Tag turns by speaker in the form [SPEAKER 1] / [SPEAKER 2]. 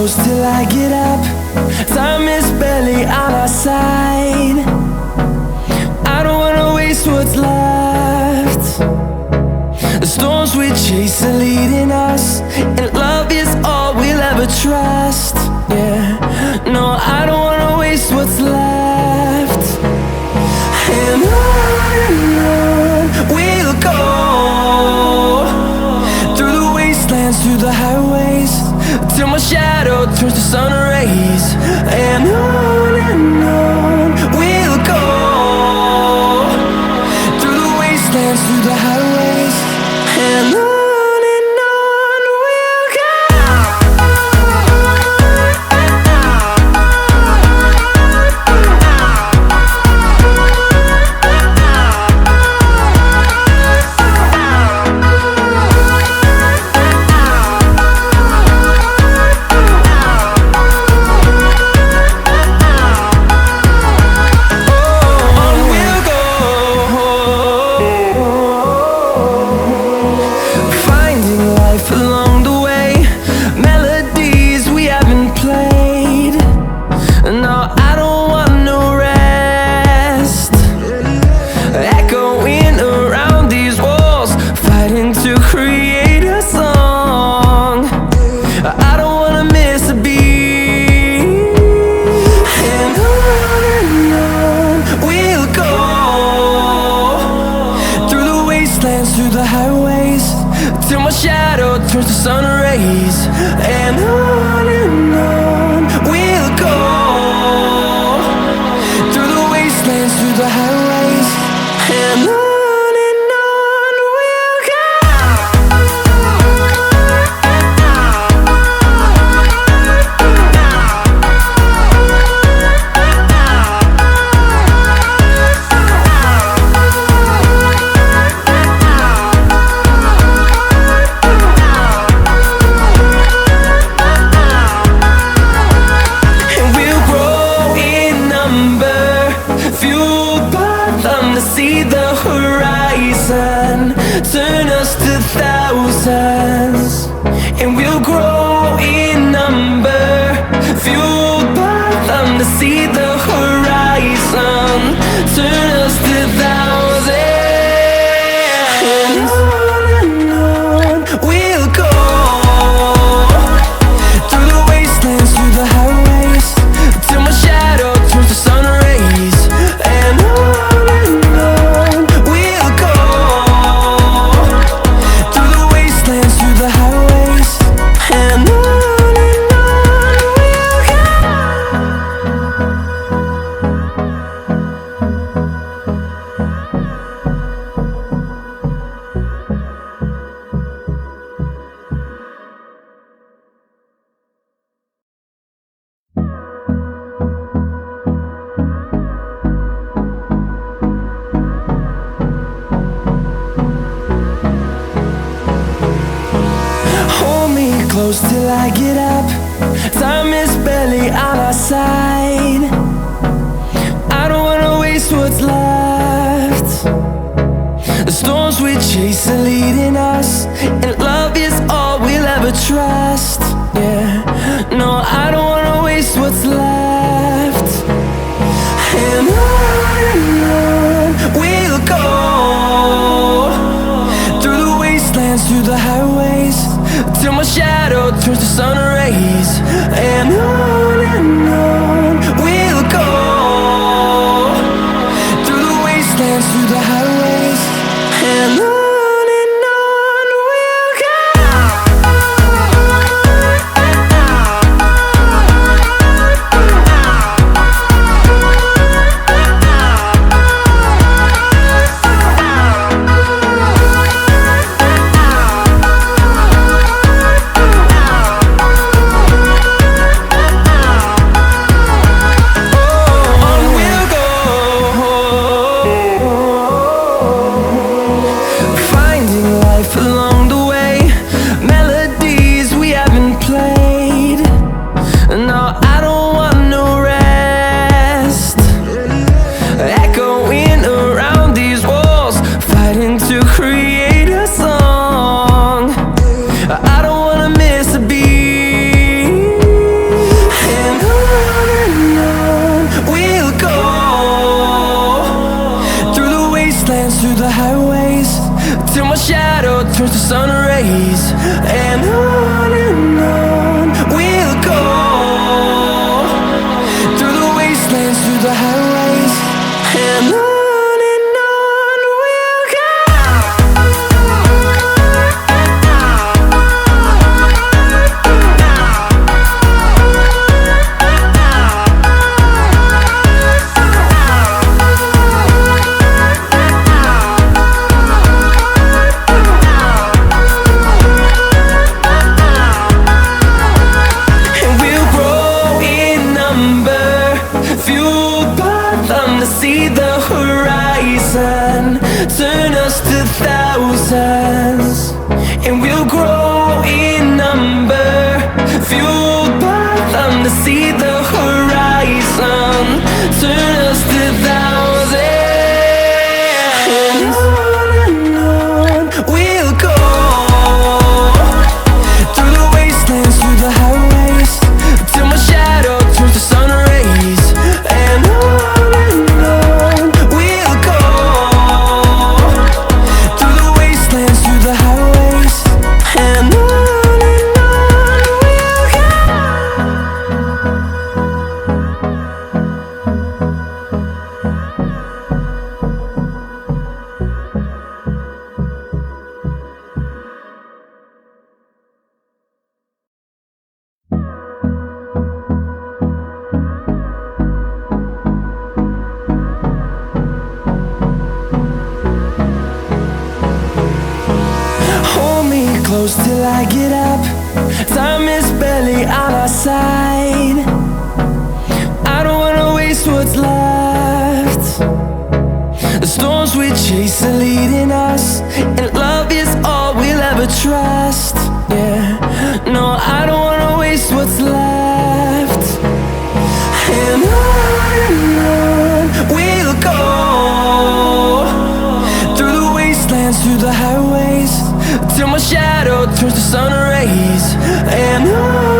[SPEAKER 1] close till I get up. Time is barely on our side. I don't wanna waste what's left. The storms we chase are leading us, and love is all we'll ever trust. Yeah, no, I don't wanna waste what's left. And on we'll go, through the wastelands, through the highways, till my shadow turns to sun rays. And on we'll go, through the wastelands, through the highways, and on. Through the highways, till my shadow turns to sun rays. And on we'll go, through the wastelands, through the highways, and on. See the horizon turn us to thousands, and we'll grow in number, fueled by them. To see the horizon turn us to thousands, and on we'll go, through the wastelands, through the highways, till my shadow turns to sun rays. And on close till I get up. Time is barely on our side. I don't wanna waste what's left. The storms we chase are leading us, and love is all we'll ever trust. Yeah, no, I don't wanna waste what's left. And on we'll go, through the wastelands, through the highways, till my shadow turns to sun rays. And on we'll go, through the wastelands, through the highways, and on. to see the horizon. Turn us to thousands, and we'll grow in number. Fueled by them to see the horizon. Turn us to thousands, and on we'll go. Through the wastelands, through the highways, till my shadow turns to sun rays. And on we'll go. Through the wastelands, through the highways, and on we'll go. Hold me close till I get up. Time is barely on our side. I don't wanna waste what's left. The storms we chase are leading us, and love is all we'll ever trust. Yeah, no, I don't wanna waste what's left. And on we'll go. Through the wastelands, through the highways, till my shadow turns to sun rays. And on